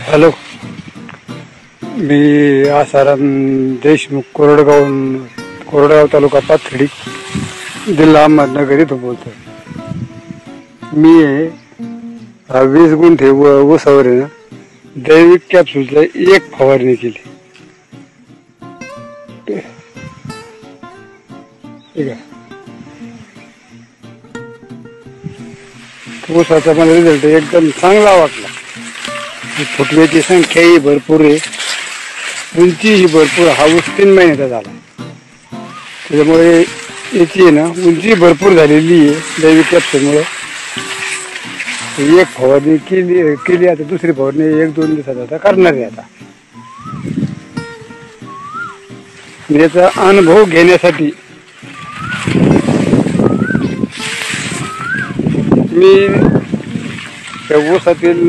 Hello, मी आसाराम देशमुख कोरडगाव तालुका पाथर्डी जिल्हा अहमदनगर इथून बोलतोय. मी 20 गुंठे ऊसावर आहे ना दैविक कॅप्सूलचा एक फवारणी केली. ठीक आहे. ऊसाचा मला रिझल्ट एकदम चांगला वाटला. फुटव्याची संख्याही भरपूर आहे, उंचीही भरपूर. हा ऊस 3 महिन्याचा झाला, त्याच्यामुळे याची आहे ना उंची भरपूर झालेली आहे दैविक कॅप्सूलमुळे. एक फवारणी केली आता दुसरी फवारणी 1-2 दिवसात आता करणार आहे. आता याचा अनुभव घेण्यासाठी मी त्या ऊसातील